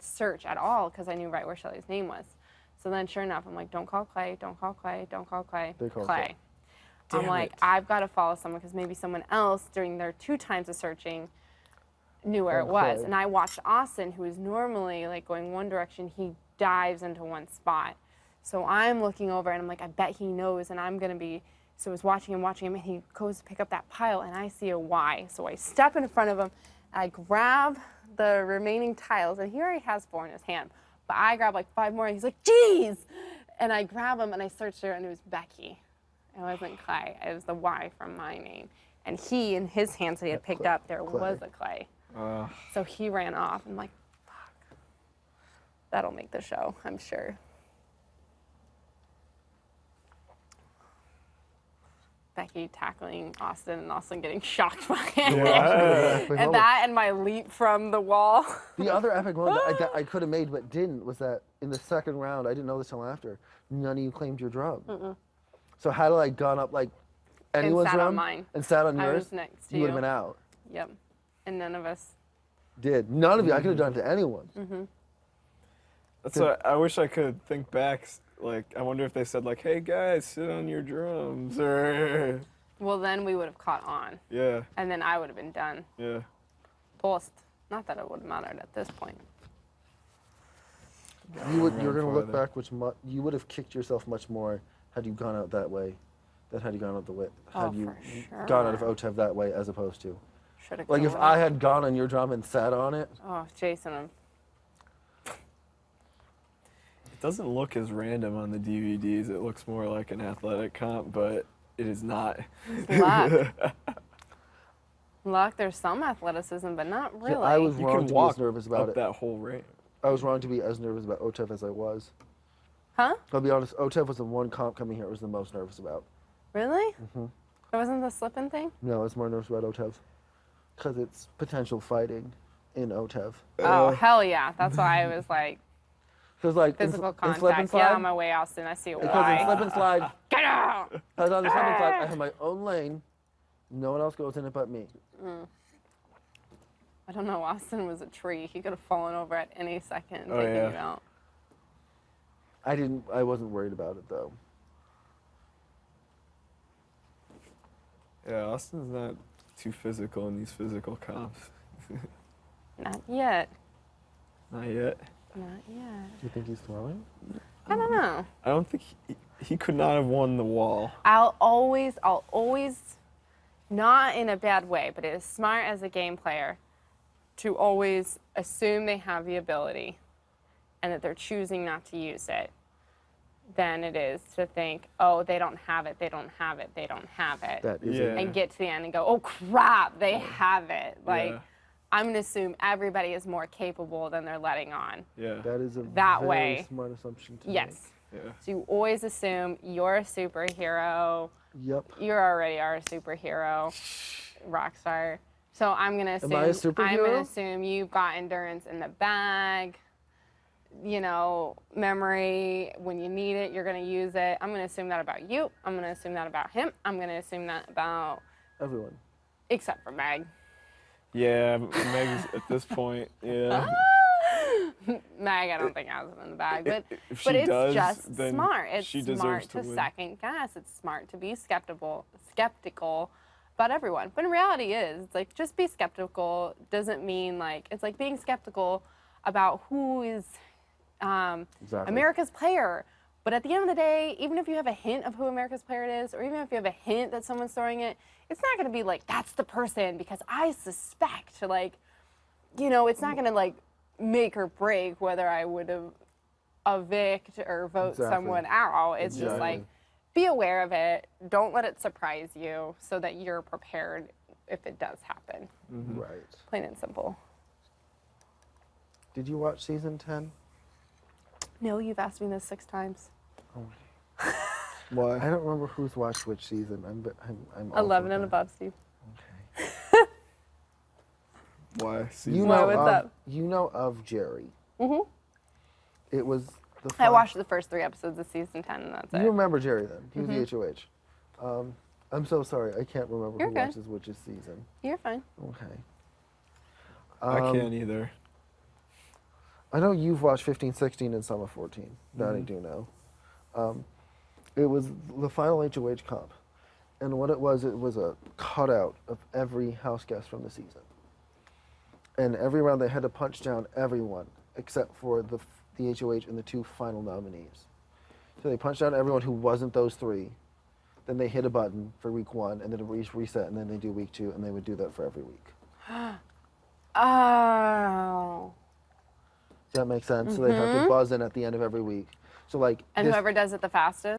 search at all because I knew right where Shelly's name was. So then sure enough, I'm like, don't call Clay, don't call Clay, don't call Clay. They called Clay. I'm like, I've got to follow someone because maybe someone else during their 2 times of searching knew where it was. Clay. And I watched Austin, who is normally like going one direction, he dives into one spot. So I'm looking over and I'm like, I bet he knows, and I'm going to be, so I was watching him, and he goes to pick up that pile, and I see a Y. So I step in front of him, I grab the remaining tiles, and he already has 4 in his hand. But I grab like 5 more, and he's like, geez! And I grab him, and I searched her, and it was Becky. It wasn't Clay. It was the Y from my name. And he, in his hands that he had picked up, there was a Clay. So he ran off. I'm like, fuck. That'll make the show, I'm sure. Becky tackling Austin and Austin getting shocked by it. And that and my leap from the wall. The other epic moment that I could have made but didn't was that in the second round, I didn't know this till after, none of you claimed your drum. So had I like gone up like anyone's sat drum on mine. and sat on I yours, was next to you would have you. been out. Yep. And none of us Did. None of you. I could have done it to anyone. That's what I wish I could think back. Like, I wonder if they said, like, hey, guys, sit on your drums, or... Well, then we would have caught on. Yeah. And then I would have been done. Yeah. Post. Not that it would have mattered at this point. You're going to look back, you would have kicked yourself much more had you gone out that way than had you gone out the way, had you gone out of OTEV that way as opposed to. Should've Like if gone I away. had gone on your drum and sat on it. Oh, Jason. It doesn't look as random on the DVDs. It looks more like an athletic comp, but it is not. Luck, there's some athleticism, but not really. Yeah, I was You wrong can to be walk as nervous about up it. that whole range. I was wrong to be as nervous about OTEV as I was. Huh? I'll be honest, OTEV was the one comp coming here I was the most nervous about. Really? It wasn't the slipping thing? No, I was more nervous about OTEV. Because it's potential fighting in OTEV. Oh, hell yeah. That's why I was like, Because like physical in slip and contact. slide, Yeah, on my way, Austin, I see a because in Y. slip and slide, Get out! because on the slip and slide, I have my own lane. No one else goes in it but me. I don't know. Austin was a tree. He could have fallen over at any second and Oh, taken yeah. you out. I wasn't worried about it though. Yeah, Austin's not too physical in these physical comps. Not yet. Not yet. Not yet. Do you think he's throwing? I don't know. I don't think he could not have won the wall. I'll always, not in a bad way, but it is smart as a game player to always assume they have the ability and that they're choosing not to use it than it is to think, oh, they don't have it, they don't have it, they don't have it. That is Yeah. And get to the end and go, oh crap, they have it. Like, Yeah. I'm gonna assume everybody is more capable than they're letting on. Yeah. That is a That very way. smart assumption to Yes. Yeah. So you always assume you're a superhero. make. Yep. You already are a superhero, rock star. So I'm gonna assume I a superhero? I'm gonna assume you've got endurance in the bag. You know, memory when you need it, you're gonna use it. I'm gonna assume that about you. I'm gonna assume that about him. I'm gonna assume that about Everyone. except for Meg. Yeah, Meg's at this point, yeah. Meg, I don't think has it in the bag, but If she but it's does, just then smart. It's she deserves smart to to win. second guess. It's smart to be skeptical about everyone. But in reality, it's like just be skeptical doesn't mean like it's like being skeptical about who is Exactly. America's player. But at the end of the day, even if you have a hint of who America's player it is, or even if you have a hint that someone's throwing it, it's not going to be like, that's the person, because I suspect, like, you know, it's not going to, like, make or break whether I would have evict or vote Exactly. someone out. It's just like, Exactly. be aware of it. Don't let it surprise you so that you're prepared if it does happen. Right. Plain and simple. Did you watch season 10? No, you've asked me this 6 times. Why? I don't remember who's watched which season. I'm 11 and above, Steve. Okay. Why? You Why, know what's of, up? You know of Jerry. Mm-hmm. It was the. I fun- watched the first 3 episodes of season 10, and that's You it. remember Jerry then? He was the HOH. I'm so sorry. I can't remember You're who okay. watches which season. You're fine. Okay. I can't either. I know you've watched 15, 16, and some of 14. That I do know. It was the final HOH comp. And what it was a cutout of every house guest from the season. And every round they had to punch down everyone except for the HOH and the 2 final nominees. So they punched down everyone who wasn't those 3. Then they hit a button for week 1, and then it reset, and then they do week 2, and they would do that for every week. Oh. Does that make sense? So they have to buzz in at the end of every week. So like. And whoever does it the fastest?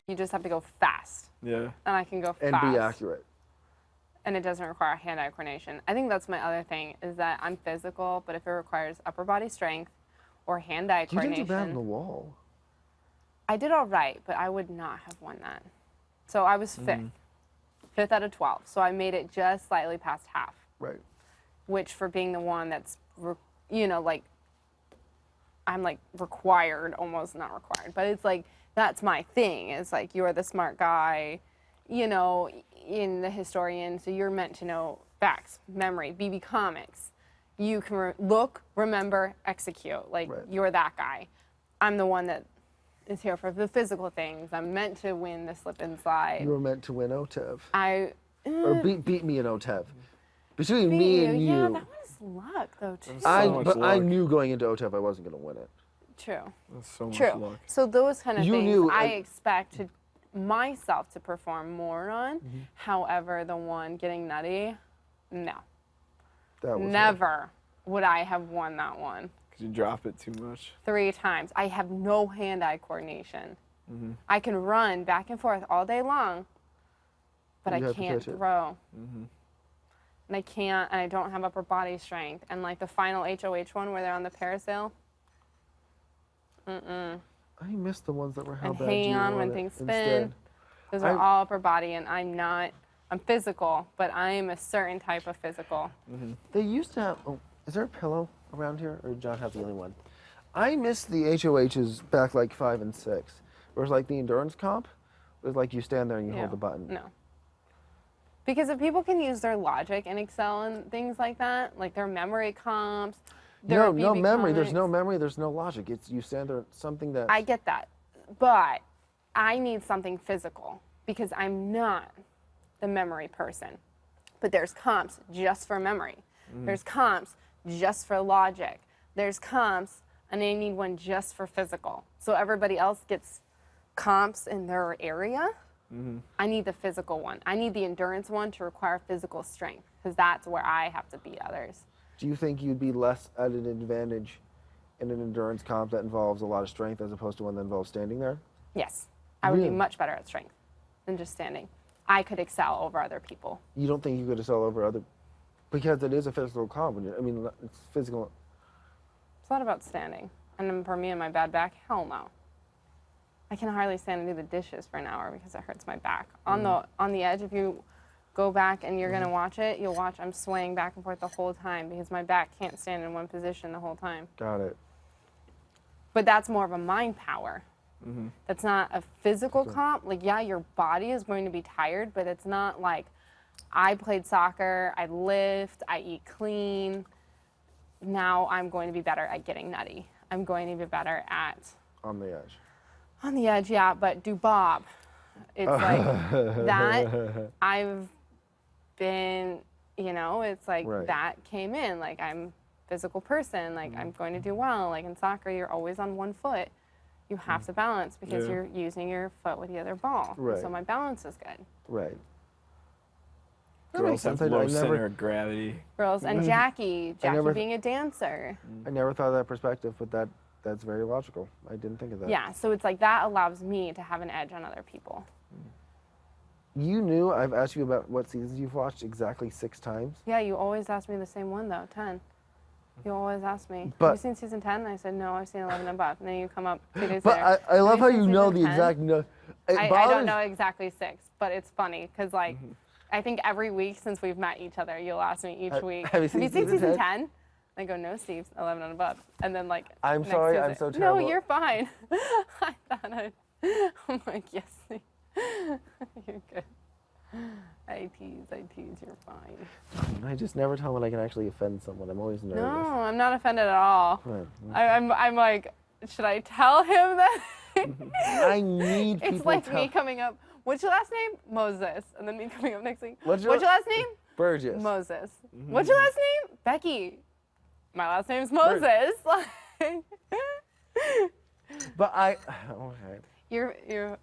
You just have to go fast. Yeah. And I can go fast. And be accurate. And it doesn't require hand-eye coordination. I think that's my other thing, is that I'm physical, but if it requires upper body strength or hand-eye You coordination. didn't do bad on the wall. I did all right, but I would not have won that. So I was 5th. 5th out of 12. So I made it just slightly past half. Right. Which for being the one that's, like, I'm like required, almost not required, but it's like, that's my thing. It's like, you're the smart guy, in the historian, so you're meant to know facts, memory, BB comics. You can look, remember, execute. Like, you're that guy. I'm the one that is here for the physical things. I'm meant to win the slip and slide. You were meant to win OTEV. Or beat me in OTEV. Between me and you. Yeah, that was luck, though, too. I knew going into OTEV I wasn't going to win it. True. That's so much True. luck. So those kind of You things knew, I expect myself to perform more on. However, the one getting nutty, no. That was Never would I have won that one. Because you drop it too much. 3 times. I have no hand-eye coordination. I can run back and forth all day long, but I can't throw. And I can't, and I don't have upper body strength. And like the final HOH one where they're on the parasail, I missed the ones that were how and bad hang you on when wanted things spin. instead. Those are all upper body, and I'm physical, but I am a certain type of physical. They used to have, is there a pillow around here, or did John have the only one? I missed the HOHs back like 5 and 6. Whereas like the endurance comp, it was like you stand there and you hold the button. No. Because if people can use their logic and excel and things like that, like their memory comps, No memory. There's no memory. There's no logic. It's you stand there, something that. I get that, but I need something physical because I'm not the memory person. But there's comps just for memory. There's comps just for logic. There's comps, and I need one just for physical. So everybody else gets comps in their area. I need the physical one. I need the endurance one to require physical strength because that's where I have to beat others. Do you think you'd be less at an advantage in an endurance comp that involves a lot of strength as opposed to one that involves standing there? Yes. I would be Really? much better at strength than just standing. I could excel over other people. You don't think you could excel over other, because it is a physical comp. It's physical. It's not about standing. And then for me and my bad back, hell no. I can hardly stand and do the dishes for an hour because it hurts my back. On the edge, if you go back and you're gonna watch it, you'll watch I'm swaying back and forth the whole time because my back can't stand in one position the whole time. Got it. But that's more of a mind power. That's not a physical comp. Like, yeah, your body is going to be tired, but it's not like I played soccer, I lift, I eat clean. Now I'm going to be better at getting nutty. I'm going to be better at On the edge. on the edge, yeah, but do bob. It's like that. I've been, it's like that came in. Like, I'm a physical person. Like, I'm going to do well. Like, in soccer, you're always on one foot. You have to balance because you're using your foot with the other ball. Right. So my balance is good. Right. Girls have low center of gravity. Girls and Jackie being a dancer. I never thought of that perspective, but that's very logical. I didn't think of that. Yeah, so it's like that allows me to have an edge on other people. You knew I've asked you about what seasons you've watched exactly 6 times. Yeah, you always ask me the same one though, 10. You always ask me, But- have you seen season 10? And I said, no, I've seen 11 and above. And then you come up 2 days But later. I love "Have how seen you know season the 10?" exact. No, it I don't bothers- know exactly 6, but it's funny because like I think every week since we've met each other, you'll ask me each week, have you seen season season 10? 10? I go, no, Steve, 11 and above. And then like, I'm next sorry, Tuesday, I'm so No, terrible. you're fine. I thought I'm like, yes, Steve. You're good. I tease, you're fine. I just never tell when I can actually offend someone. I'm always nervous. No, I'm not offended at all. Right. I'm like, should I tell him that? I need people It's like to me coming up. What's your last name? Moses. And then me coming up next week. What's What's your- your last name? Burgess. Moses. What's your last name? Becky. My last name's Moses. Like, But okay. you're.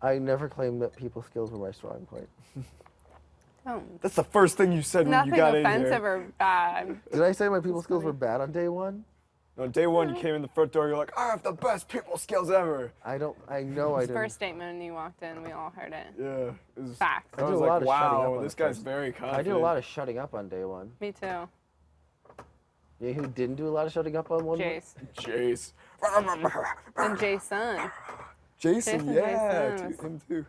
I never claimed that people skills were my strong point. Don't. That's the first thing you said when Nothing you got in offensive here. or bad. Did I say my people skills funny. were bad on day 1? On day 1, you came in the front door. You're like, I have the best people skills ever. I know I didn't. First statement when you walked in, we all heard it. Yeah. It was, Facts. I I do was a lot like, of shutting up wow, on this the guy's first- very confident. I did a lot of shutting up on day 1. Me too. Yeah, who didn't do a lot of shutting up on one? Jace. Jace. And Jason. Jason, yeah, Jason was- him too.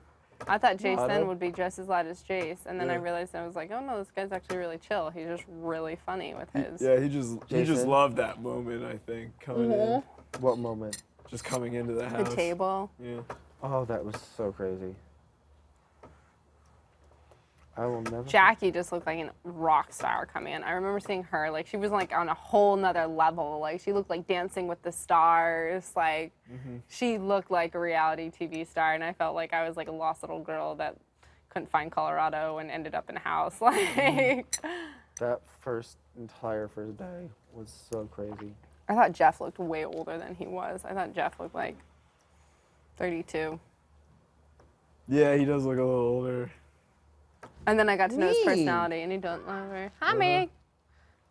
I thought Jason Otto? would be just as loud as Jace, and then I Yeah. realized I was like, oh no, this guy's actually really chill. He's just really funny with his. Yeah, he just Jason? loved that moment. I think coming in, What moment? just coming into the The house. table. Yeah. Oh, that was so crazy. I will never. Jackie just looked like a rock star coming in. I remember seeing her, like she was like on a whole nother level. Like she looked like Dancing with the Stars. Like she looked like a reality TV star, and I felt like I was like a lost little girl that couldn't find Colorado and ended up in a house. Like That entire first day was so crazy. I thought Jeff looked way older than he was. I thought Jeff looked like 32. Yeah, he does look a little older. And then I got to know his Me. personality, and he don't love her. Hi, Meg.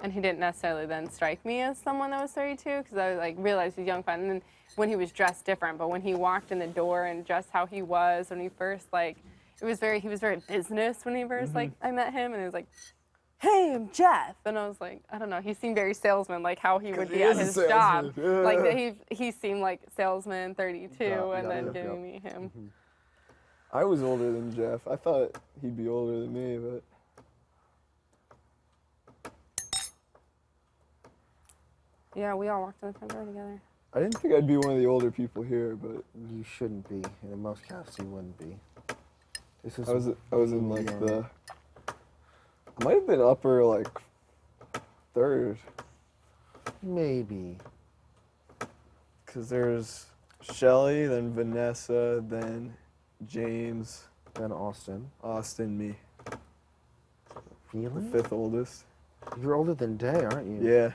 And he didn't necessarily then strike me as someone that was 32, because I like realized he's young, fun. And then when he was dressed different, but when he walked in the door and just how he was when he first like, he was very business when he first like I met him, and he was like, "Hey, I'm Jeff," and I was like, I don't know, he seemed very salesman, like how he would he be at is a his salesman, job, yeah. like that he seemed like salesman 32, and then yep, giving yep. me him. I was older than Jeff. I thought he'd be older than me, but Yeah, we all walked in the front door together. I didn't think I'd be one of the older people here. But You shouldn't be. In most casts, you wouldn't be. This is. I was in like young. the. I might have been upper like third, Maybe. because there's Shelly, then Vanessa, then James, Then Austin. Austin, me, Really? 5th oldest. You're older than Day, aren't you? Yeah,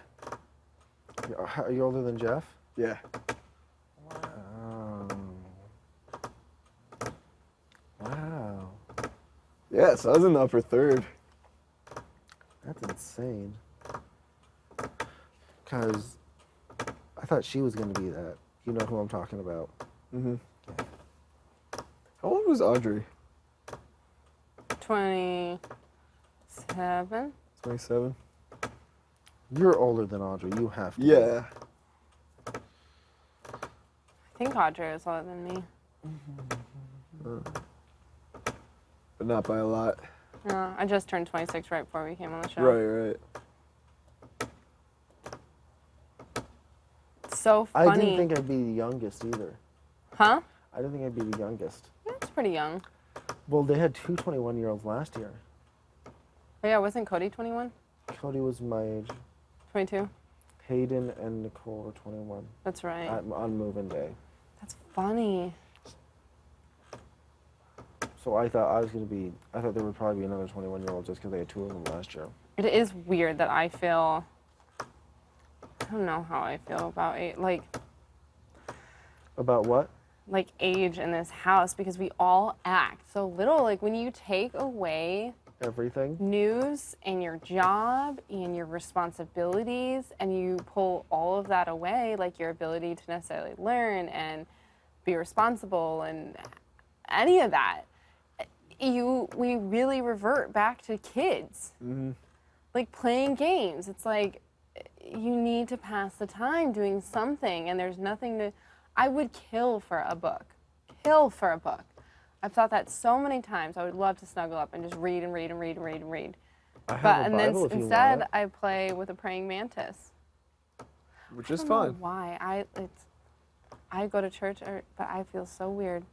Are you older than Jeff? yeah. Wow. Wow. Yeah, so I was in the upper third. That's insane. Because I thought she was going to be that. You know who I'm talking about. Mm-hmm. How old was Audrey? 27. 27. You're older than Audrey. You have to. be. Yeah. I think Audrey was older than me. But not by a lot. No, I just turned 26 right before we came on the show. Right. It's so I funny. didn't think I'd be the youngest either. Huh? I didn't think I'd be the youngest. Yeah, it's pretty young. Well, they had 2 21-year-olds last year. Oh yeah, wasn't Cody 21? Cody was my age. 22? Hayden and Nicole were 21 That's right. on move-in day. That's funny. So I thought there would probably be another 21-year-old just because they had 2 of them last year. It is weird that I feel, I don't know how I feel about age, About what? like age in this house, because we all act so little. Like when you take away Everything? news and your job and your responsibilities and you pull all of that away, like your ability to necessarily learn and be responsible and any of that, we really revert back to kids. Mm-hmm. Like playing games. It's like you need to pass the time doing something, and there's nothing to. I would kill for a book. Kill for a book. I've thought that so many times. I would love to snuggle up and just read and read and read and read and read. I have a Bible if you want instead it. I play with a praying mantis. Which is I don't know fun. why I go to church, but I feel so weird.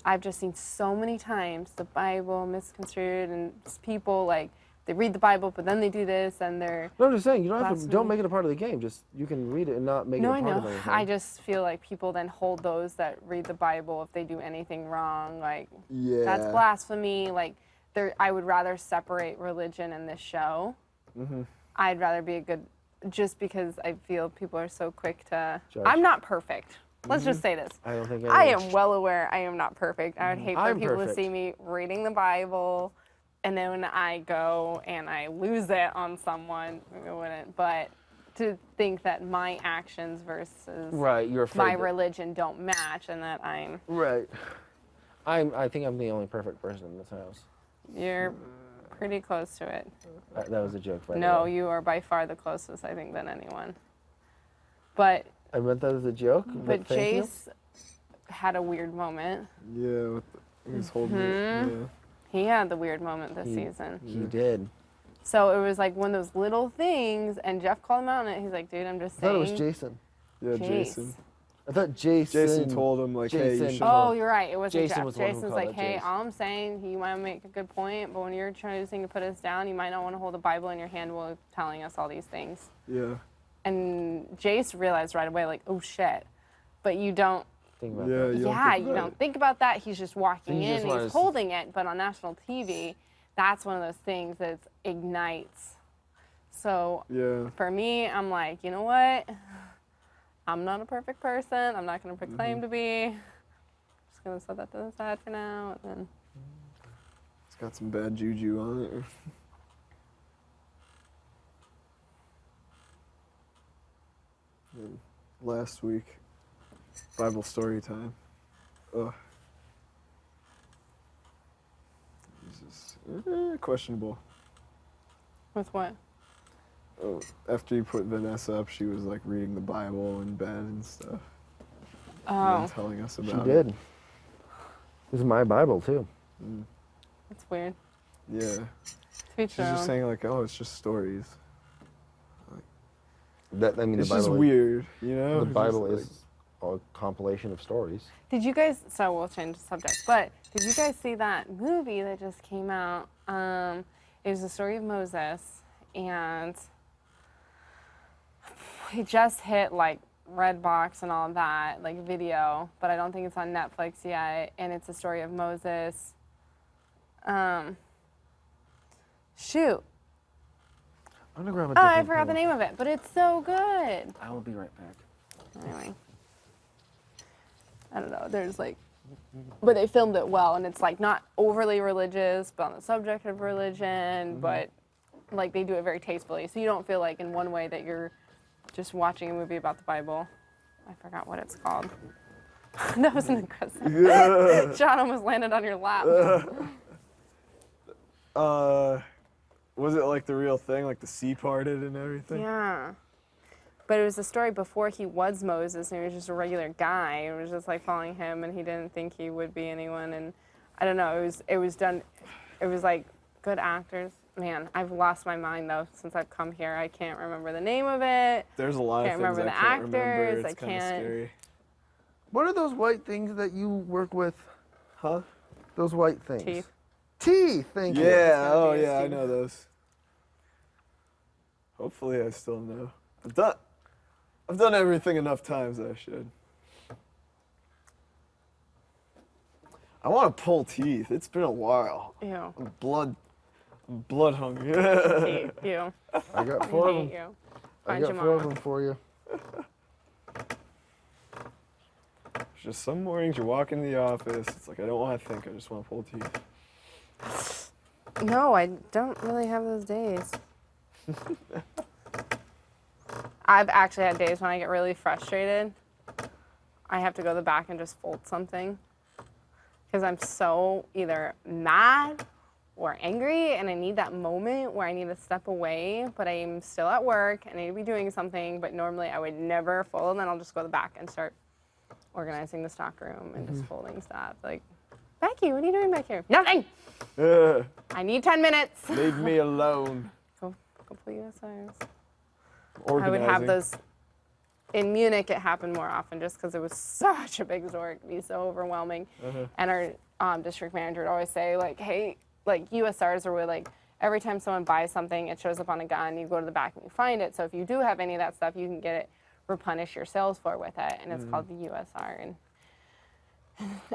I've just seen so many times the Bible misconstrued, and people like they read the Bible, but then they do this, and they're. No, I'm just saying, you don't have to. Blasphemy. Don't make it a part of the game. Just you can read it and not make No, it I a part know. of anything. I just feel like people then hold those that read the Bible if they do anything wrong, like Yeah. that's blasphemy. Like, I would rather separate religion in this show. Mm-hmm. I'd rather be a good, just because I feel people are so quick to. Judge. I'm not perfect. Let's just say this. I don't think I anyone- am well aware I am not perfect. I would hate for I'm people to perfect. see me reading the Bible, and then when I go and I lose it on someone, I wouldn't. But to think that my actions versus Right, you're afraid. my that- religion don't match, and that Right. I think I'm the only perfect person in this house. you're pretty close to it. That was a joke, by the No, way. you are by far the closest, I think, than anyone. But I meant that as a joke. but thank you. Jace had a weird moment. Yeah, he was holding it. Yeah. He had the weird moment this season. He did. So it was like one of those little things, and Jeff called him out on it. He's like, dude, I'm just I saying. thought it was Jason. Yeah, Jace. Jason. I thought Jason. Jason told him like, hey, you Jason. should. Oh, you're right. It wasn't Jason Jeff. was the one who Jason's called like, out hey, Jace. all I'm saying, you might make a good point, but when you're choosing to put us down, you might not want to hold a Bible in your hand while telling us all these things. Yeah. And Jace realized right away, like, oh shit. But you don't. Think about Yeah, that. you don't Yeah, think you about don't it. think about that. He's just walking He in, just and wanted he's to- holding it, but on national TV, that's one of those things that ignites. So Yeah. for me, I'm like, you know what? I'm not a perfect person. I'm not going to proclaim to be. I'm just going to set that to the side for now. And then It's got some bad juju on it. And last week, Bible story time. Ugh. Jesus. Questionable. with what? Oh, after you put Vanessa up, she was like reading the Bible in bed and stuff. And Oh, then telling us She about did. This is my Bible too. it. that's weird. Yeah. To each She's their just own. saying like, oh, it's just stories. That I mean, It's the just Bible. weird, you know? The It's Bible just, is a compilation of stories. Did you guys? So we'll change the subject. But did you guys see that movie that just came out? It was the story of Moses, and he just hit like Redbox and all of that, like video. But I don't think it's on Netflix yet. And it's the story of Moses. Shoot. I'm gonna grab a Oh, different I forgot the pen. name of it, but it's so good. I will be right back. Anyway, I don't know. There's like, but they filmed it well, and it's like not overly religious, but on the subject of religion, but like they do it very tastefully, so you don't feel like in one way that you're just watching a movie about the Bible. I forgot what it's called. That was an aggressive. Yeah. John almost landed on your lap. Was it like the real thing, like the sea parted and everything? Yeah. But it was a story before he was Moses, and he was just a regular guy. It was just like following him, and he didn't think he would be anyone. And I don't know. It was done. It was like good actors. Man, I've lost my mind though since I've come here. I can't remember the name of it. There's a lot Can't of things remember I the can't remember. actors, It's I kind of can't- scary. What are those white things that you work with? Huh? Those white things. Teeth. Teeth. Thank you. Yeah. gonna Oh, be his yeah. I teeth. know those. Hopefully, I still know. I've done everything enough times that I should. I want to pull teeth. It's been a while. Ew. I'm blood hungry. Hate you. I got I four of hate them. you. I Find got your four of mama. them for you. It's just some mornings you walk into the office. It's like I don't want to think. I just want to pull teeth. No, I don't really have those days. I've actually had days when I get really frustrated. I have to go to the back and just fold something. because I'm so either mad or angry, and I need that moment where I need to step away, but I'm still at work and I need to be doing something, but normally I would never fold, and then I'll just go to the back and start organizing the stock room and just folding stuff. Like, Becky, what are you doing back here? Nothing! I need 10 minutes. Leave me alone. Go pull USRs. Organizing. I would have those. In Munich, it happened more often just because it was such a big store. It could be so overwhelming. And our district manager would always say, like, hey, like USRs are where, like, every time someone buys something, it shows up on a gun, you go to the back and you find it. So if you do have any of that stuff, you can get it, replenish your sales floor with it. And it's called the USR.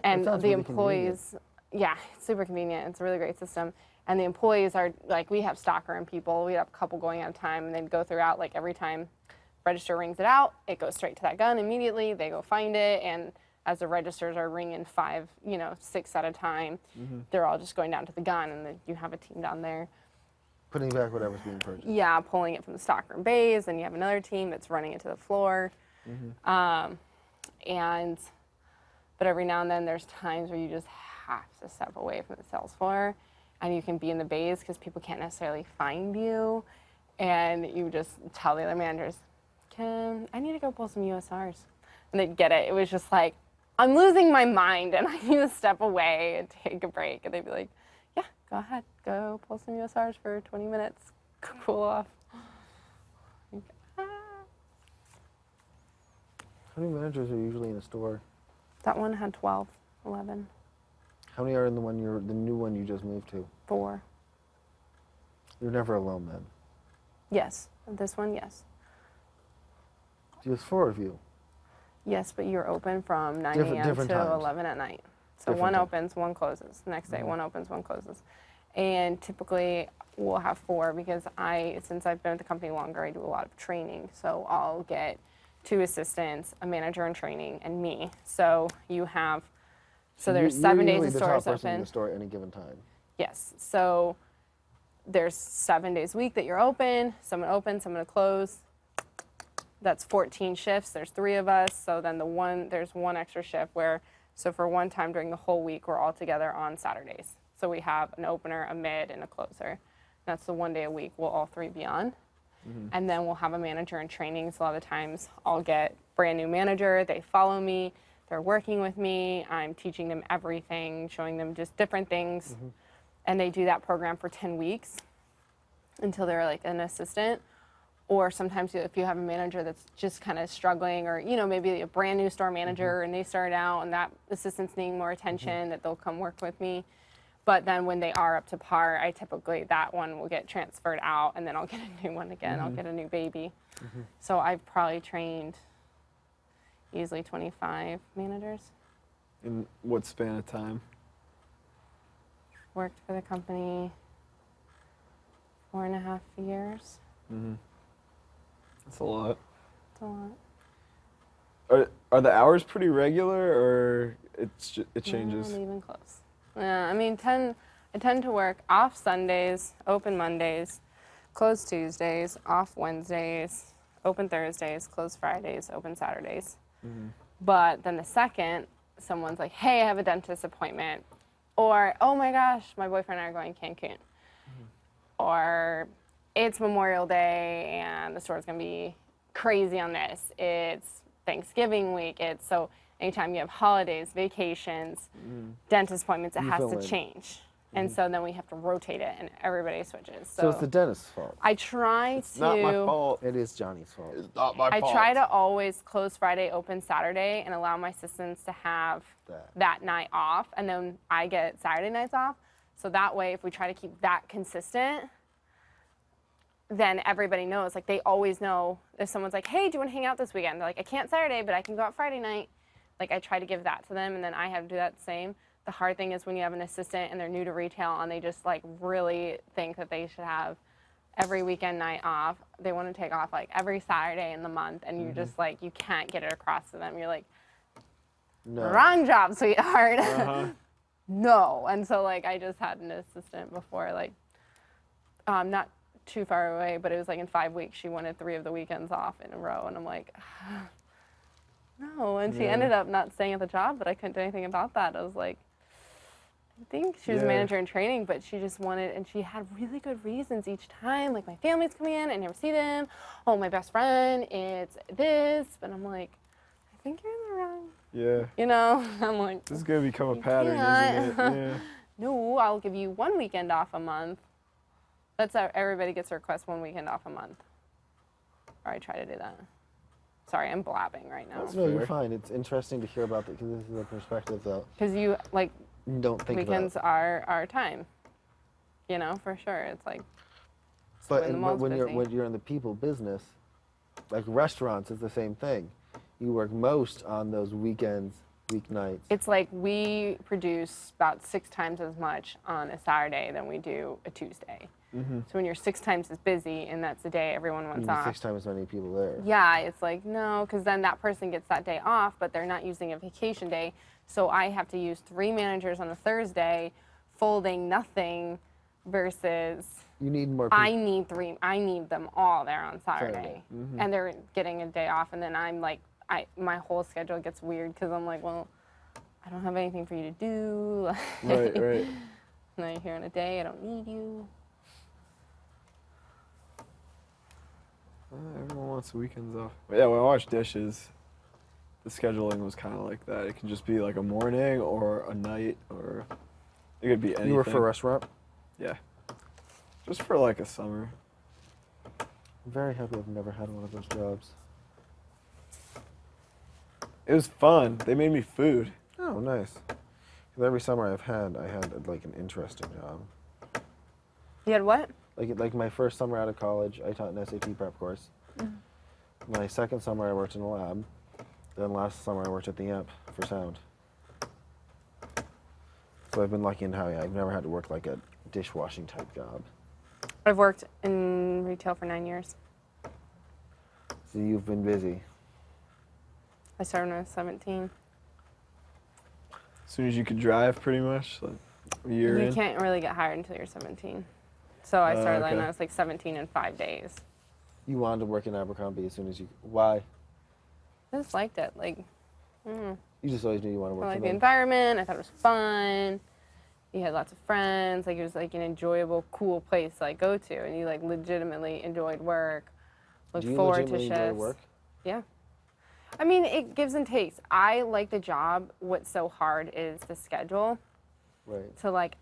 And the really employees, yeah, it's super convenient. It's a really great system. And the employees are, like, we have stocker and people. We have a couple going at a time, and they'd go throughout, like, every time register rings it out, it goes straight to that gun immediately. They go find it, and as the registers are ringing 5, 6 at a time, they're all just going down to the gun, and then you have a team down there. Putting back whatever's being purchased. Yeah, pulling it from the stockroom bays, and you have another team that's running it to the floor. But every now and then there's times where you just have to step away from the sales floor, and you can be in the bays because people can't necessarily find you, and you just tell the other managers, I need to go pull some USRs. And they'd get it. It was just like, I'm losing my mind and I need to step away and take a break. And they'd be like, yeah, go ahead. Go pull some USRs for 20 minutes. Cool off. Like, ah. How many managers are usually in a store? That one had 12, 11, How many are in the new one you just moved to? 4. You're never alone then. Yes. This one, yes. Just 4 of you. Yes, but you're open from 9 a.m. Different to times. 11 at night. So Different one times. opens, one closes. The next day, one opens, one closes. And typically, we'll have 4 because since I've been with the company longer, I do a lot of training. So I'll get 2 assistants, a manager in training, and me. So you have, there's 7 days usually the the store top is person in open. the store at any given time. Yes. So there's 7 days a week that you're open. Someone open, someone to close. That's 14 shifts. There's 3 of us. So then there's one extra shift so for one time during the whole week, we're all together on Saturdays. So we have an opener, a mid, and a closer. That's the 1 day a week we'll all 3 be on. And then we'll have a manager in training. So a lot of the times I'll get brand new manager. They follow me. They're working with me. I'm teaching them everything, showing them just different things. And they do that program for 10 weeks until they're like an assistant. Or sometimes if you have a manager that's just kind of struggling, or maybe a brand new store manager and they start out and that assistant's needing more attention, that they'll come work with me. But then when they are up to par, that one will get transferred out, and then I'll get a new one again. I'll get a new baby. So I've probably trained easily 25 managers. In what span of time? Worked for the company 4.5 years. That's a lot. It's a lot. Are the hours pretty regular, or it changes? Not even close. Yeah, I mean, I tend to work off Sundays, open Mondays, close Tuesdays, off Wednesdays, open Thursdays, close Fridays, open Saturdays. But then the second someone's like, hey, I have a dentist appointment, or, oh my gosh, my boyfriend and I are going to Cancun, or it's Memorial Day and the store's going to be crazy on this. It's Thanksgiving week. So anytime you have holidays, vacations, dentist appointments, it has to change. And so then we have to rotate it, and everybody switches. So it's the dentist's fault. I try It's not my fault. It is Johnny's fault. It's not my I fault. try to always close Friday, open Saturday, and allow my assistants to have that night off, and then I get Saturday nights off. So that way, if we try to keep that consistent, then everybody knows. Like, they always know if someone's like, hey, do you want to hang out this weekend? They're like, I can't Saturday, but I can go out Friday night. Like, I try to give that to them, and then I have to do that same. The hard thing is when you have an assistant and they're new to retail and they just like really think that they should have every weekend night off. They want to take off like every Saturday in the month, and you're just like, you can't get it across to them. You're like, No. wrong job, sweetheart. No. And so like I just had an assistant before, like not too far away, but it was like in 5 weeks she wanted 3 of the weekends off in a row, and I'm like, no. And she ended up not staying at the job, but I couldn't do anything about that. I was like, think she was a Yeah. manager in training, but she just wanted, and she had really good reasons each time. Like, my family's coming in, I never see them. Oh, my best friend, it's this. But I'm like, I think you're in the wrong. Yeah. You know, I'm like, This is gonna become a You pattern, can't. isn't it? Yeah. no, I'll give you 1 weekend off a month. That's how everybody gets a request, 1 weekend off a month. Or I try to do that. Sorry, I'm blabbing right now. No, you're fair. fine. It's interesting to hear about that because this is a perspective that Because you, like, you don't think weekends about. are our time. You know, for sure. It's like, But when the mall's when busy. you're in the people business, like restaurants, is the same thing. You work most on those weekends, weeknights. It's like we produce about 6 times as much on a Saturday than we do a Tuesday. Mm-hmm. So when you're 6 times as busy and that's the day everyone You wants need off. 6 times as many people there. Yeah, it's like, no, because then that person gets that day off, but they're not using a vacation day. So I have to use 3 managers on a Thursday, folding nothing, versus You need more people. I need them all there on Saturday. Saturday. Mm-hmm. And they're getting a day off. And then I'm like, my whole schedule gets weird because I'm like, well, I don't have anything for you to do. Right, right. And then you're here in a day, I don't need you. Everyone wants the weekends off. But yeah, when I wash dishes, the scheduling was kind of like that. It can just be like a morning or a night, or it could be anything. You work for a restaurant? Yeah. Just for like a summer. I'm very happy I've never had one of those jobs. It was fun. They made me food. Oh, nice. 'Cause every summer I had like an interesting job. You had what? Like my first summer out of college, I taught an SAT prep course. My second summer, I worked in a lab. Then last summer, I worked at the amp for sound. So I've been lucky in how I've never had to work like a dishwashing type job. I've worked in retail for 9 years. So you've been busy. I started when I was 17. As soon as you could drive, pretty much. Like a year You in. can't really get hired until you're 17. So I started when okay. I was like 17 in 5 days. You wanted to work in Abercrombie as soon as you. Why? I just liked it. Like, You just always knew you wanted to I work liked for the them. environment. I thought it was fun. You had lots of friends. Like, it was like an enjoyable, cool place to like go to, and you like legitimately enjoyed work. Looked Do you forward to legitimately shifts. enjoy work? Yeah. I mean, it gives and takes. I like the job. What's so hard is the schedule. Right. So like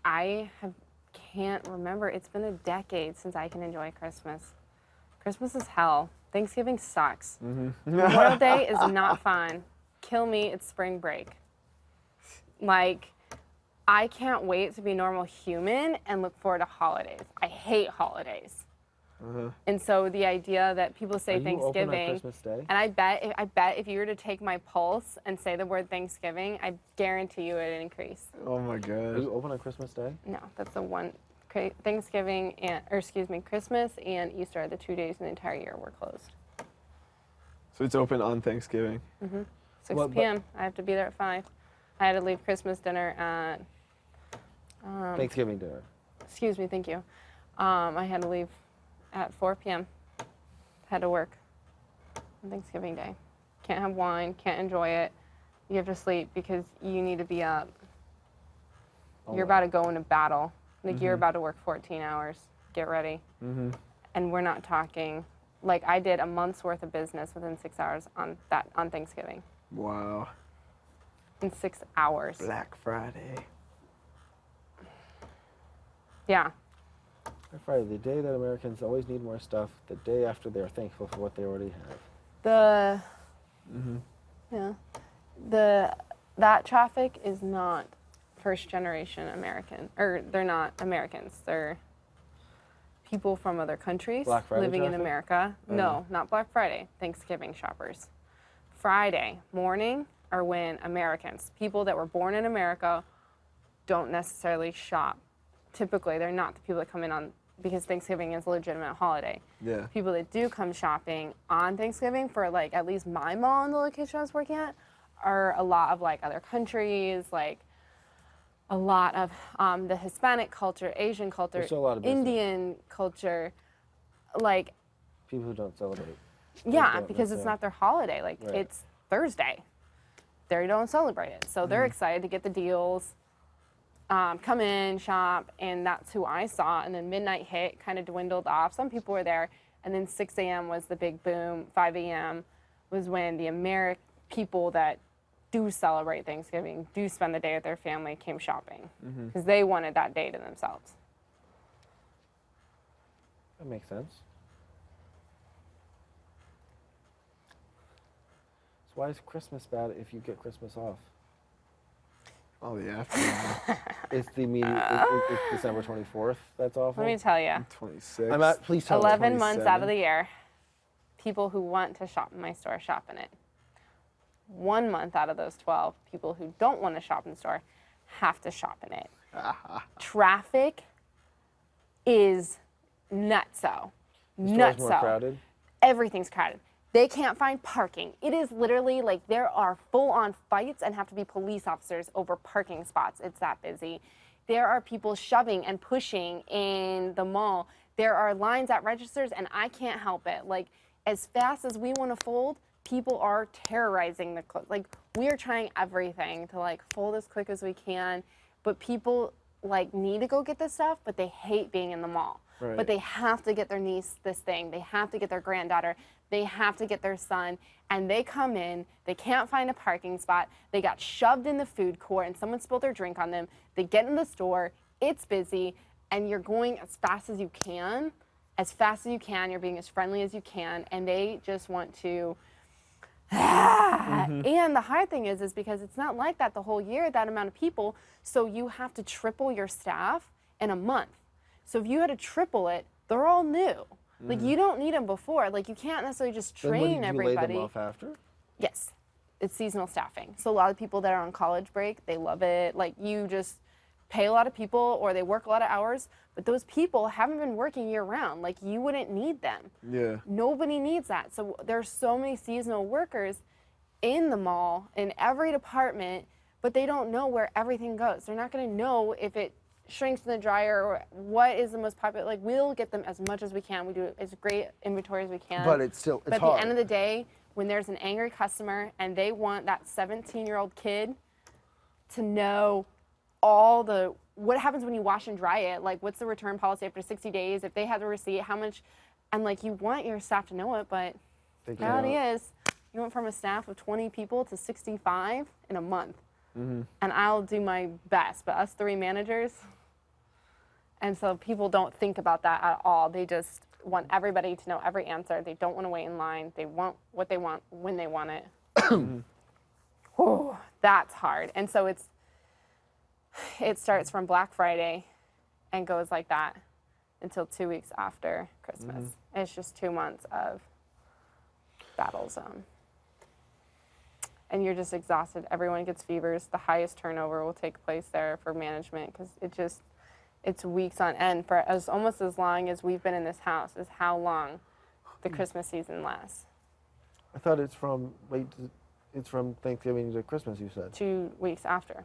can't remember. It's been a decade since I can enjoy Christmas. Christmas is hell. Thanksgiving sucks. Memorial Day is not fun. Kill me, it's spring break. Like, I can't wait to be a normal human and look forward to holidays. I hate holidays. And so the idea that people say Are you open on Thanksgiving, Christmas Day? and I bet if you were to take my pulse and say the word Thanksgiving, I guarantee you it would increase. Oh my Are god. you open on Christmas Day? No, that's the one. Thanksgiving Christmas and Easter are the 2 days in the entire year we're closed. So it's open on Thanksgiving. 6 Well, but- p.m. I have to be there at 5. I had to leave Christmas dinner at. Thanksgiving dinner. Excuse me, thank you. I had to leave at 4 p.m. Had to work on Thanksgiving Day. Can't have wine, can't enjoy it. You have to sleep because you need to be up. You're about to go into battle. Like, you're about to work 14 hours. Get ready. And we're not talking, like, I did a month's worth of business within 6 hours on Thanksgiving. Wow. In 6 hours. Black Friday. Yeah. Black Friday, the day that Americans always need more stuff, the day after they're thankful for what they already have. That traffic is not first generation American, or they're not Americans. They're people from other countries Black Friday living in traffic? America. No, not Black Friday. Thanksgiving shoppers. Friday morning are when Americans, people that were born in America, don't necessarily shop. Typically, they're not the people that come in on, because Thanksgiving is a legitimate holiday. Yeah. People that do come shopping on Thanksgiving for, like, at least my mall and the location I was working at, are a lot of, like, other countries, like a lot of the Hispanic culture, Asian culture, There's still a lot of business. Indian culture, like, People who don't celebrate. yeah, don't because it's necessarily. not their holiday. Like, Right. it's Thursday. They don't celebrate it. So they're excited to get the deals. come in, shop, and that's who I saw. And then midnight hit, kind of dwindled off. Some people were there, and then 6 a.m. was the big boom. 5 a.m. was when the people that do celebrate Thanksgiving, do spend the day with their family, came shopping because they wanted that day to themselves. That makes sense. So why is Christmas bad if you get Christmas off? Oh, the afternoon. It's the immediate. It's December 24th. That's awful. Let me tell you, 26. I'm at. Please tell me. 11 months out of 27. the year, people who want to shop in my store shop in it. 1 month out of those 12, people who don't want to shop in the store have to shop in it. Traffic is nutso. The store's more crowded. Everything's crowded. They can't find parking. It is literally like there are full-on fights and have to be police officers over parking spots. It's that busy. There are people shoving and pushing in the mall. There are lines at registers, and I can't help it. Like, as fast as we want to fold, people are terrorizing the clothes. Like, we are trying everything to like fold as quick as we can, but people like need to go get this stuff, but they hate being in the mall. Right. But they have to get their niece this thing. They have to get their granddaughter. They have to get their son. And they come in, they can't find a parking spot. They got shoved in the food court and someone spilled their drink on them. They get in the store, it's busy, and you're going as fast as you can. As fast as you can, you're being as friendly as you can, and they just want to And the hard thing is because it's not like that the whole year, that amount of people, so you have to triple your staff in a month. So if you had to triple it, they're all new. Like, you don't need them before. Like, you can't necessarily just train Then would you everybody. lay them off after? Yes, it's seasonal staffing. So a lot of people that are on college break, they love it. Like, you just pay a lot of people or they work a lot of hours, but those people haven't been working year round. Like, you wouldn't need them. Yeah. Nobody needs that. So there's so many seasonal workers in the mall, in every department, but they don't know where everything goes. They're not gonna know if it shrinks in the dryer or what is the most popular. Like, we'll get them as much as we can. We do as great inventory as we can. But it's still, it's But at hard. the end of the day, when there's an angry customer and they want that 17-year-old kid to know all the, what happens when you wash and dry it, like what's the return policy after 60 days, if they have the receipt, how much, and like you want your staff to know it, but They the reality can't. is you went from a staff of 20 people to 65 in a month. And I'll do my best, but us three managers, and so people don't think about that at all. They just want everybody to know every answer. They don't want to wait in line. They want what they want when they want it. Whew, that's hard. And so it starts from Black Friday and goes like that until 2 weeks after Christmas. It's just 2 months of battle zone. And you're just exhausted. Everyone gets fevers. The highest turnover will take place there for management because it's weeks on end for almost as long as we've been in this house is how long the Christmas season lasts. I thought it's from Thanksgiving to Christmas, you said. 2 weeks after.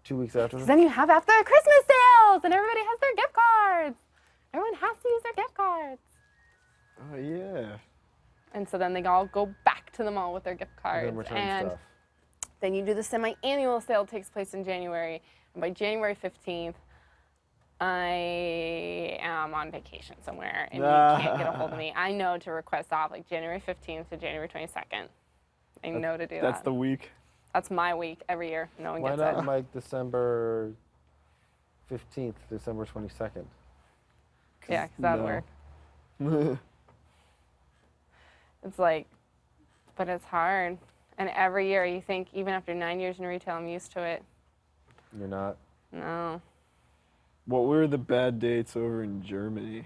2 weeks after? 'Cause then you have after Christmas sales and everybody has their gift cards. Everyone has to use their gift cards. Oh, yeah. And so then they all go back to the mall with their gift cards. And then return And stuff. then you do the semi-annual sale, takes place in January. And by January 15th, I am on vacation somewhere and you can't get a hold of me. I know to request off like January 15th to January 22nd. I know to do that. That's the week. That's my week every year. No one Why gets not it. like December 15th, December 22nd? Yeah, because that would work. It's like, but it's hard. And every year you think, even after 9 years in retail, I'm used to it. You're not. No. What were the bad dates over in Germany?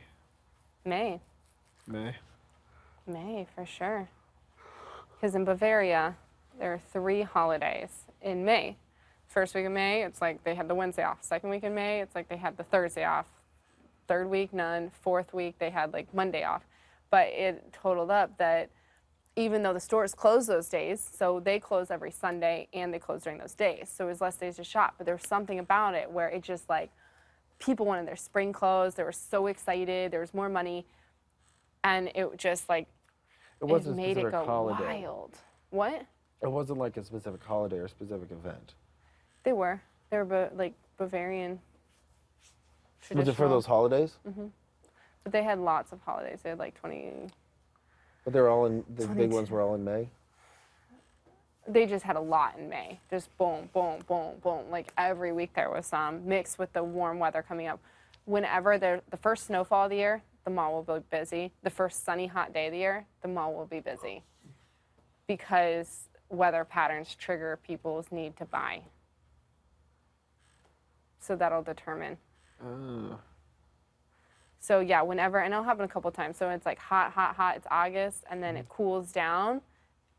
May. May? For sure. Because in Bavaria, there are 3 holidays in May. First week of May, it's like they had the Wednesday off. Second week in May, it's like they had the Thursday off. Third week, none. Fourth week, they had like Monday off. But it totaled up that even though the stores close those days, so they close every Sunday and they close during those days. So it was less days to shop. But there was something about it where it just like, people wanted their spring clothes. They were so excited. There was more money. And it just like, It wasn't a made it specific go holiday. wild. What? It wasn't like a specific holiday or a specific event. They were. They're like Bavarian. Was it for Traditional. those holidays? But they had lots of holidays. They had like 20. But they were all in, the big 22. ones were all in May? They just had a lot in May. Just boom, boom, boom, boom. Like every week there was some, mixed with the warm weather coming up. Whenever the first snowfall of the year, the mall will be busy. The first sunny, hot day of the year, the mall will be busy. Because weather patterns trigger people's need to buy. So that'll determine. Oh. So yeah, whenever, and it'll happen a couple times. So it's like hot, hot, hot, it's August, and then it cools down.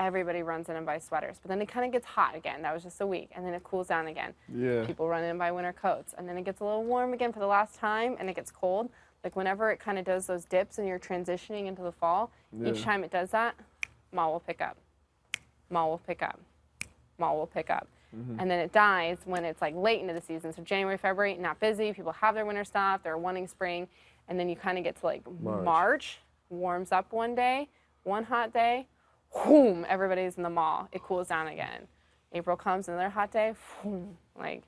Everybody runs in and buys sweaters. But then it kind of gets hot again. That was just a week. And then it cools down again. Yeah. People run in and buy winter coats. And then it gets a little warm again for the last time, and it gets cold. Like whenever it kind of does those dips and you're transitioning into the fall, each Yeah. time it does that, mall will pick up. Mall will pick up. Mall will pick up. And then it dies when it's like late into the season. So January, February, not busy. People have their winter stuff. They're wanting spring. And then you kind of get to like March, warms up one day, one hot day, boom, everybody's in the mall. It cools down again. April comes, another hot day, boom, like,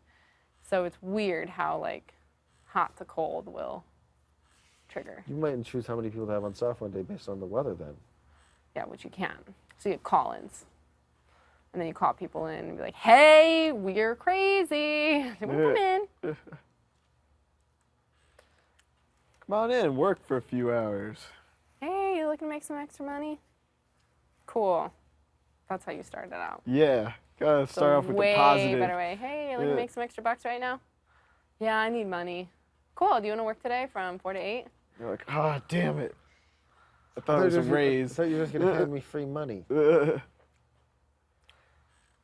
so it's weird how like hot to cold will trigger. You might choose how many people to have on staff one day based on the weather then. Yeah, which you can. So you get call-ins. And then you call people in and be like, hey, we're crazy. They want to come in. Come on in, work for a few hours. Hey, you looking to make some extra money? Cool. That's how you started out. Yeah, gotta start off with the positive. Way better way. Hey, you looking to Yeah. make some extra bucks right now? Yeah, I need money. Cool. Do you want to work today from 4 to 8? You're like, ah, damn it. I thought it was a I raise. thought you were just going to hand me free money.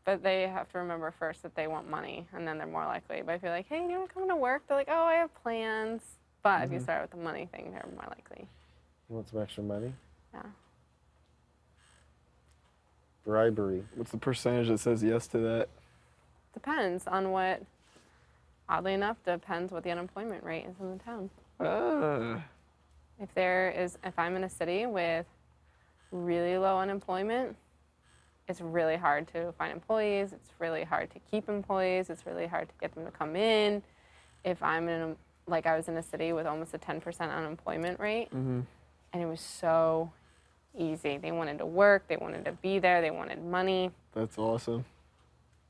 But they have to remember first that they want money, and then they're more likely. But if you're like, hey, you want to come to work? They're like, oh, I have plans. But if you start with the money thing, they're more likely. You want some extra money? Yeah. Bribery. What's the percentage that says yes to that? Depends on what, oddly enough, depends what the unemployment rate is in the town. Ah. If I'm in a city with really low unemployment, it's really hard to find employees. It's really hard to keep employees. It's really hard to get them to come in. If I'm in, like I was in a city with almost a 10% unemployment rate, and it was so easy. They wanted to work. They wanted to be there. They wanted money. That's awesome.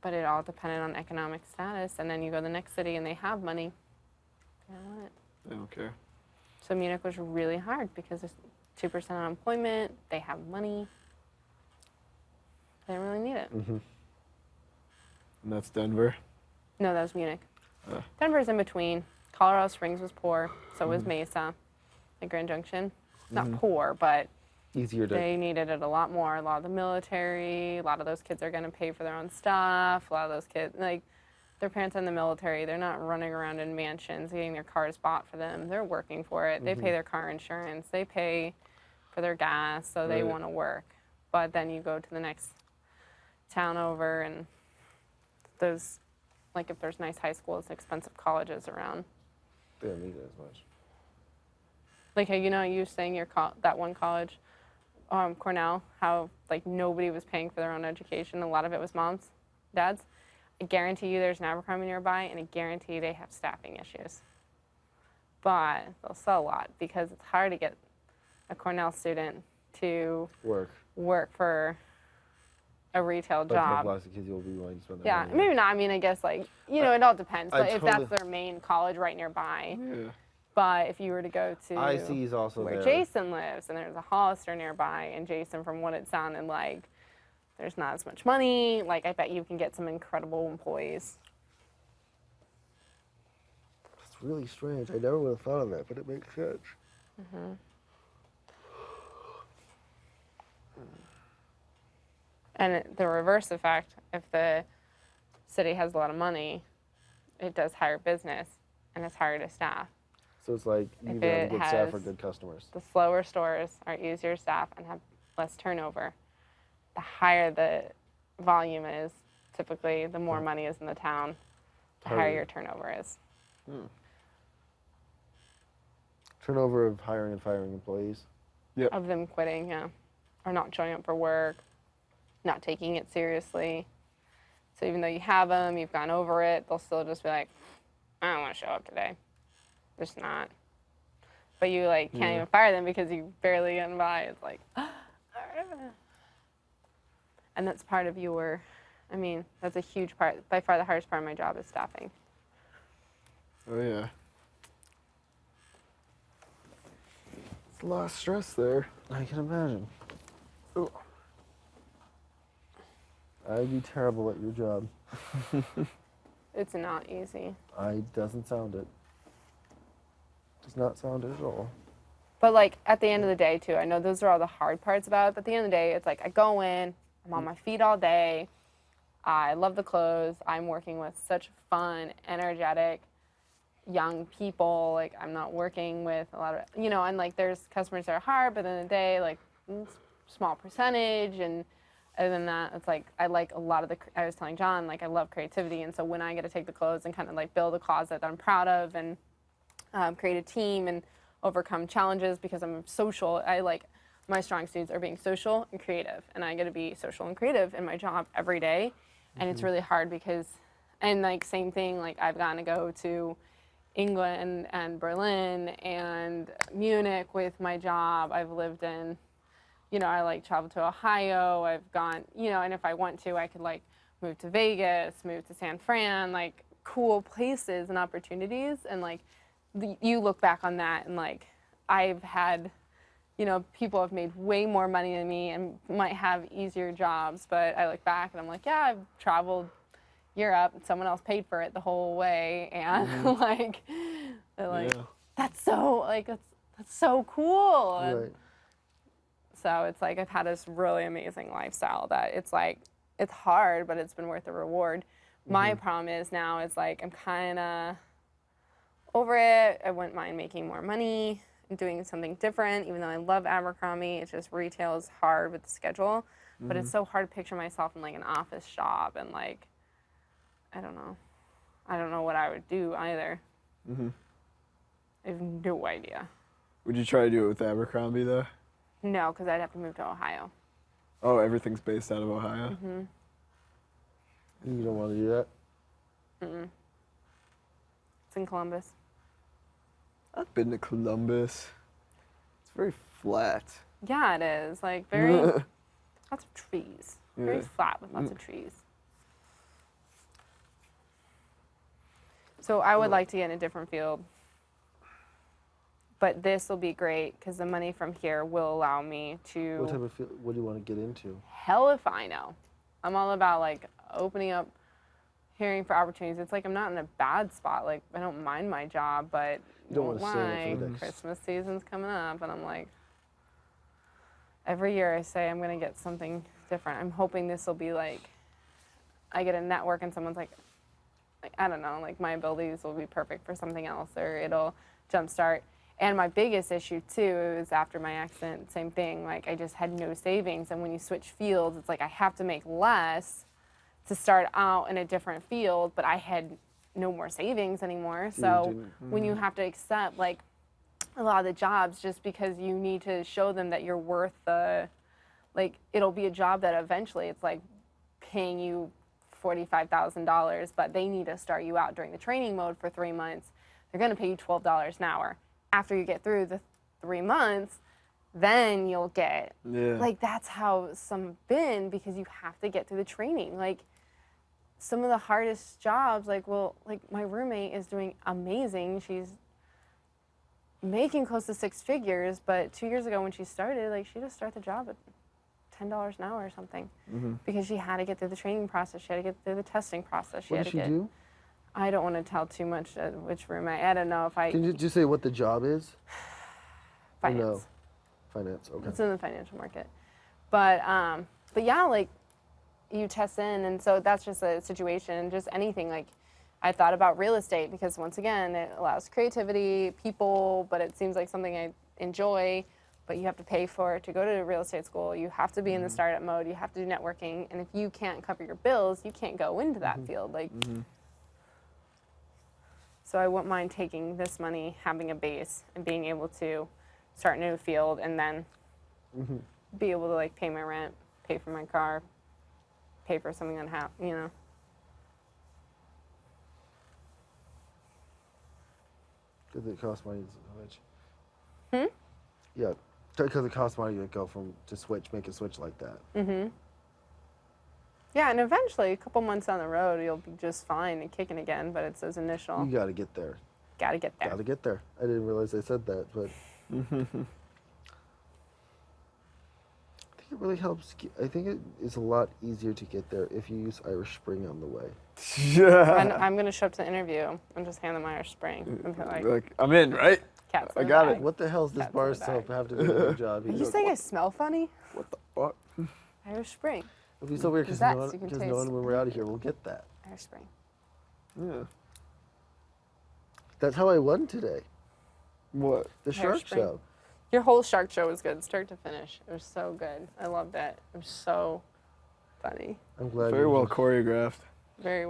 But it all depended on economic status. And then you go to the next city and they have money. They don't want it. I don't care. So Munich was really hard because there's 2% unemployment. They have money. They don't really need it. And that's Denver. No, that was Munich. Denver's in between. Colorado Springs was poor. So was Mesa, like Grand Junction. Not poor, but Easier to. they needed it a lot more. A lot of the military, a lot of those kids are going to pay for their own stuff. A lot of those kids, like, their parents are in the military. They're not running around in mansions getting their cars bought for them. They're working for it. They pay their car insurance. They pay for their gas, so they Right. want to work. But then you go to the next town over, and those, like, if there's nice high schools, expensive colleges around. They don't need it as much. Like, hey, you know, you were saying that one college, Cornell, how like nobody was paying for their own education. A lot of it was moms, dads. I guarantee you there's an Abercrombie nearby, and I guarantee they have staffing issues. But they'll sell a lot because it's hard to get a Cornell student to work for a retail But job. lots of kids will be willing to spend their Yeah, money. maybe not. I mean, I guess like, you know, it all depends. I But if totally- that's their main college right nearby. Yeah. But if you were to go to IC is also where there. Jason lives, and there's a Hollister nearby, and Jason, from what it sounded like, there's not as much money. Like, I bet you can get some incredible employees. It's really strange. I never would have thought of that, but it makes sense. And the reverse effect, if the city has a lot of money, it does hire business, and it's harder to staff. So it's like you If either have it good staff or has- good customers. The slower stores are easier to staff and have less turnover. The higher the volume is, typically, the more money is in the town, the higher Harder. your turnover is. Turnover of hiring and firing employees. Of them quitting, yeah. Or not showing up for work, not taking it seriously. So even though you have them, you've gone over it, they'll still just be like, I don't want to show up today. Just not. But you like can't even fire them because you barely get by. It's like, and that's part of your, I mean, that's a huge part. By far the hardest part of my job is staffing. Oh yeah. It's a lot of stress there. I can imagine. Ooh. I'd be terrible at your job. It's not easy. Doesn't sound it. Does not sound it at all. But like at the end of the day too, I know those are all the hard parts about it, but at the end of the day, it's like I go in, I'm on my feet all day. I love the clothes. I'm working with such fun, energetic, young people. Like I'm not working with a lot of, and like there's customers that are hard, but at the end of the day, like small percentage. And other than that, it's like I like a lot of I was telling John, like I love creativity. And so when I get to take the clothes and kind of like build a closet that I'm proud of and create a team and overcome challenges because I'm social, my strong suits are being social and creative. And I get to be social and creative in my job every day. And it's really hard because, and like same thing, like I've gotten to go to England and Berlin and Munich with my job. I've lived in, I like travel to Ohio. I've gone, and if I want to, I could like move to Vegas, move to San Fran, like cool places and opportunities. And like you look back on that and like I've had, people have made way more money than me and might have easier jobs, but I look back and I'm like, yeah, I've traveled Europe and someone else paid for it the whole way. And that's so that's so cool. Right. So it's like I've had this really amazing lifestyle that it's like it's hard, but it's been worth the reward. My problem is now is like I'm kind of over it. I wouldn't mind making more money and doing something different, even though I love Abercrombie. It's just retail is hard with the schedule, but it's so hard to picture myself in like an office job and like, I don't know what I would do either. I have no idea. Would you try to do it with Abercrombie though? No, because I'd have to move to Ohio. Oh, everything's based out of Ohio? You don't want to do that? It's in Columbus. I've been to Columbus. It's very flat. Yeah, it is. Like very, lots of trees. Very Yeah. flat with lots of trees. So I would like to get in a different field. But this will be great because the money from here will allow me to. What type of field? What do you want to get into? Hell if I know. I'm all about like opening up, hearing for opportunities. It's like I'm not in a bad spot. Like I don't mind my job, but You don't want to stay in it for the next. Christmas season's coming up, and I'm like, every year I say I'm gonna get something different. I'm hoping this will be like, I get a network and someone's like I don't know, like my abilities will be perfect for something else, or it'll jumpstart. And my biggest issue too was after my accident, same thing. Like I just had no savings, and when you switch fields, it's like I have to make less to start out in a different field, but I had no more savings anymore. So when you have to accept like a lot of the jobs just because you need to show them that you're worth the, like it'll be a job that eventually it's like paying you $45,000, but they need to start you out during the training mode for 3 months. They're going to pay you $12 an hour. After you get through the 3 months, then you'll get, like that's how some have been because you have to get through the training. Like some of the hardest jobs, like my roommate is doing amazing. She's making close to 6 figures, but 2 years ago when she started, like she just started the job at $10 an hour or something because she had to get through the training process. She had to get through the testing process. What does she do? I don't want to tell too much which roommate. I don't know if I. Can you just say what the job is? Finance. No. Finance. Okay. It's in the financial market, but yeah, like you test in, and so that's just a situation. Just anything. Like I thought about real estate because once again, it allows creativity, people, but it seems like something I enjoy. But you have to pay for it to go to real estate school. You have to be in the startup mode. You have to do networking, and if you can't cover your bills, you can't go into that field. Like. So I wouldn't mind taking this money, having a base, and being able to start a new field, and then be able to like pay my rent, pay for my car, pay for something that Because it costs money to switch. Hmm? Yeah, because it costs money to go make a switch like that. Mm-hmm. Yeah, and eventually, a couple months down the road, you'll be just fine and kicking again, but it's those initial. You got to get there. Gotta get there. Got to get there. I didn't realize I said that, but I think it really helps. I think it is a lot easier to get there if you use Irish Spring on the way. Yeah. I'm going to show up to the interview and just hand them Irish Spring. And be like, I'm in, right? cats I in the got bag. it. What the hell does this Cats in bar the soap bag. have to do with your job? Are you saying I smell funny? What the fuck? Irish Spring. It'll be so weird because Zest, no you can one, taste. when we're out of here, will get that. Irish Spring. Yeah. That's how I won today. What? The Irish shark Spring. show. Your whole shark show was good, start to finish. It was so good. I loved it. It was so funny. I'm glad. Very you well enjoyed- Very choreographed.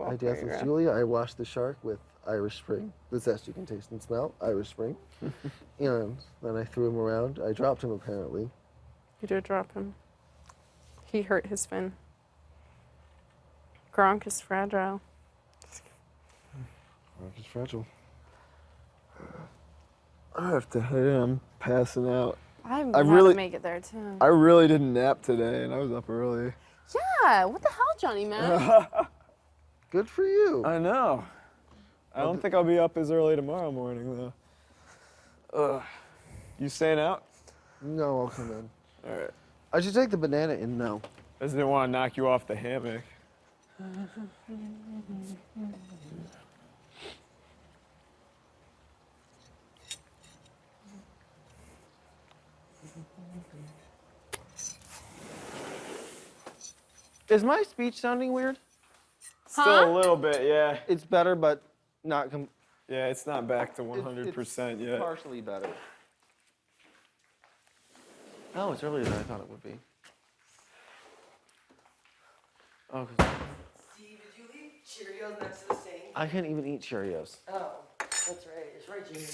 well I danced with choreographed. Julia. I washed the shark with Irish Spring. The zest you can taste and smell, Irish Spring. And then I threw him around. I dropped him apparently. You did drop him. He hurt his fin. Gronk is fragile. It's fragile. I have to. I'm passing out. I'm I gonna really- make it there too. I really didn't nap today, and I was up early. Yeah, what the hell, Johnny man? Good for you. I know. I don't think I'll be up as early tomorrow morning though. You staying out? No, I'll come in. All right. I should take the banana in now. I just didn't want to knock you off the hammock. Is my speech sounding weird? Still Huh? a little bit, yeah. It's better, but not Yeah, it's not back to 100% yet. partially better. Oh, it's earlier than I thought it would be. Oh, 'cause Steve, did you leave Cheerios next to the sink? I can't even eat Cheerios. Oh, that's right. It's right, Jamie.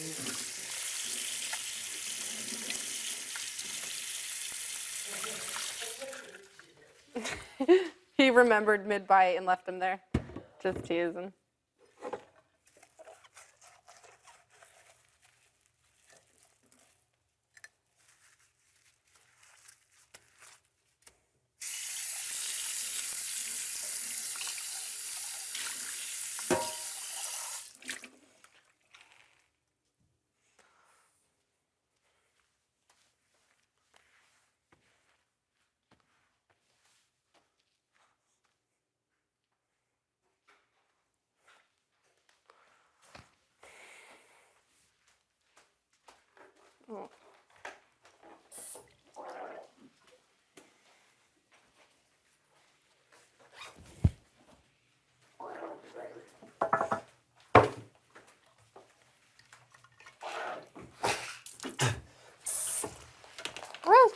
He remembered mid-bite and left him there. Just teasing. Oh. Gross.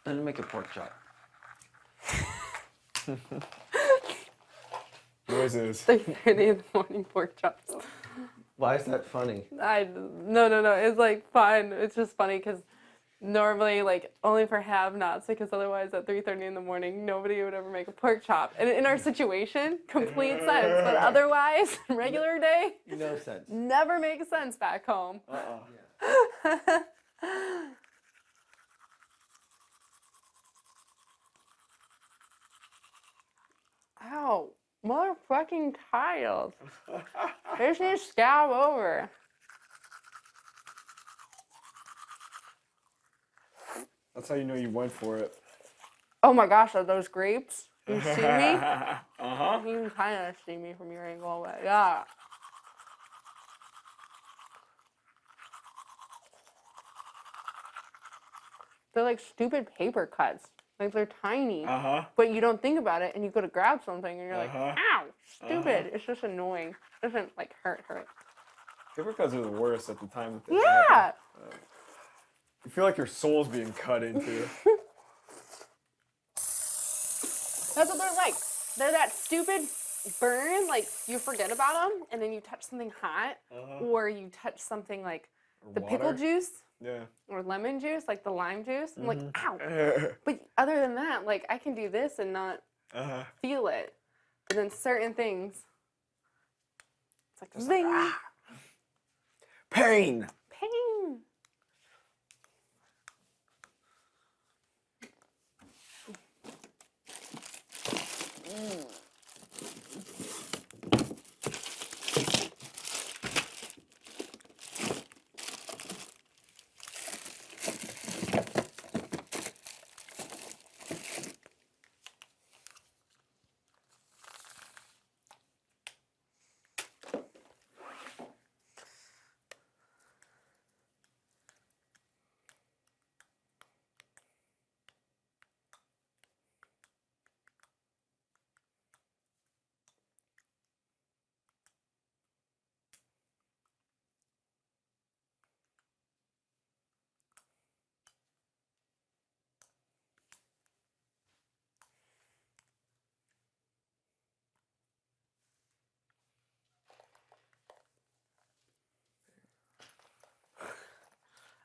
I didn't make a pork chop. Noises. 3:30 in the morning pork chops. Why is that funny? No. It's like fine. It's just funny because normally like only for have-nots because otherwise at 3:30 in the morning nobody would ever make a pork chop. And in our situation, complete sense. But otherwise, regular day, No sense. never makes sense back home. Ow, motherfucking tiles. They just need to scab over. That's how you know you went for it. Oh my gosh, are those grapes? You see me? Uh-huh. You can kind of see me from your angle, but yeah. They're like stupid paper cuts. Like they're tiny, Uh-huh. but you don't think about it, and you go to grab something, and you're like, Uh-huh. "Ow, stupid!" It's just annoying. It doesn't like hurt. Paper cuts are the worst at the time that they Yeah. happen. You feel like your soul's being cut into. That's what they're like. They're that stupid burn. Like you forget about them, and then you touch something hot, or you touch something like the pickle Water. juice Yeah. or lemon juice, like the lime juice. I'm like, ow. Uh-huh. But other than that, like I can do this and not feel it. But then certain things, it's like zing. Pain. Pain.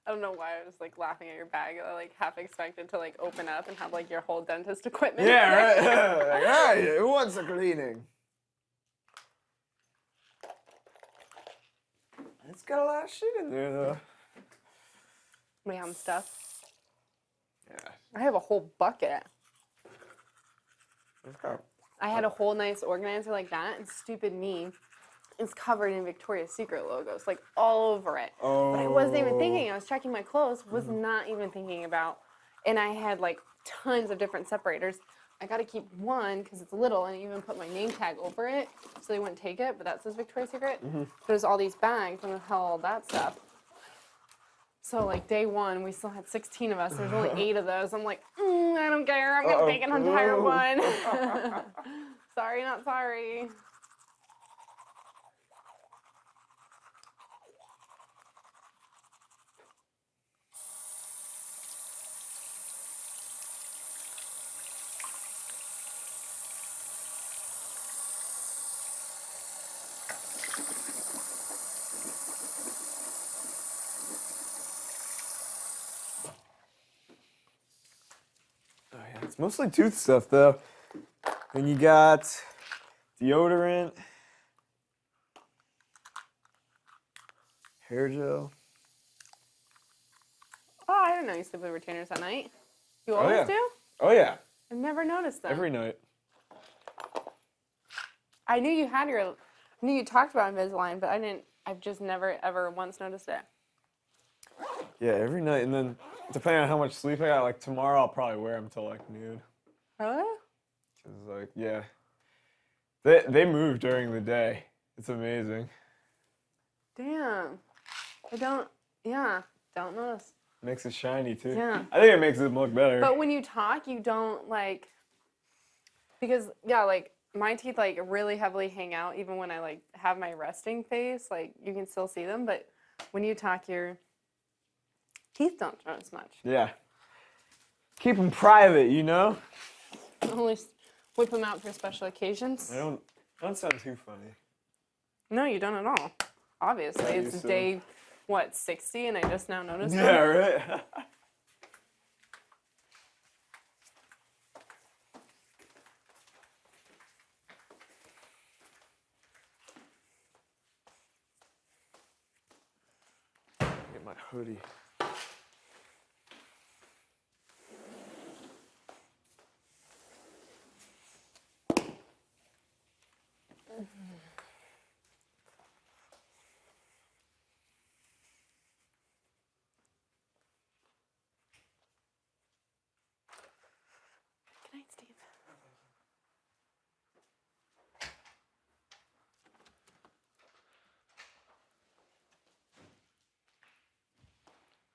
I don't know why I was like laughing at your bag. I like half expected to like open up and have like your whole dentist equipment. Yeah, right. Like, all right, who wants a cleaning? It's got a lot of shit in there, though. Mayhem stuff. Yeah. I have a whole bucket. It's got I had a whole nice organizer like that, and stupid me is covered in Victoria's Secret logos, like all over it. But I wasn't even thinking. I was checking my clothes, was not even thinking about. And I had like tons of different separators. I got to keep one because it's little, and I even put my name tag over it so they wouldn't take it. But that says Victoria's Secret. There's all these bags and the hell all that stuff. So like day one, we still had 16 of us. There's only 8 of those. I'm like, I don't care. I'm gonna take an entire one. Sorry, not sorry. Oh, yeah. It's mostly tooth stuff, though. Then you got deodorant, hair gel. Oh, I didn't know you sleep with retainers at night. You always yeah. do? Oh, yeah. I've never noticed them. Every night. I knew you had your, I knew you talked about Invisalign, but I've just never ever once noticed it. Yeah, every night. And then, depending on how much sleep I got, like tomorrow I'll probably wear them till like noon. Really? Cause like, yeah. They move during the day. It's amazing. Damn. Don't notice. Makes it shiny, too. Yeah. I think it makes it look better. But when you talk, you don't like, because like my teeth like really heavily hang out even when I like have my resting face, like you can still see them, but when you talk, your teeth don't show as much. Yeah. Keep them private, you know? Only whip them out for special occasions. I don't sound too funny. No, you don't at all. Obviously, Yeah, you it's still- day, 60, and I just now noticed Yeah, them. right? Get my hoodie. Good night, Steve.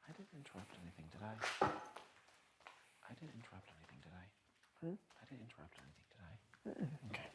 I didn't interrupt anything, did I? I didn't interrupt anything, did I? I didn't interrupt anything, did I? Okay.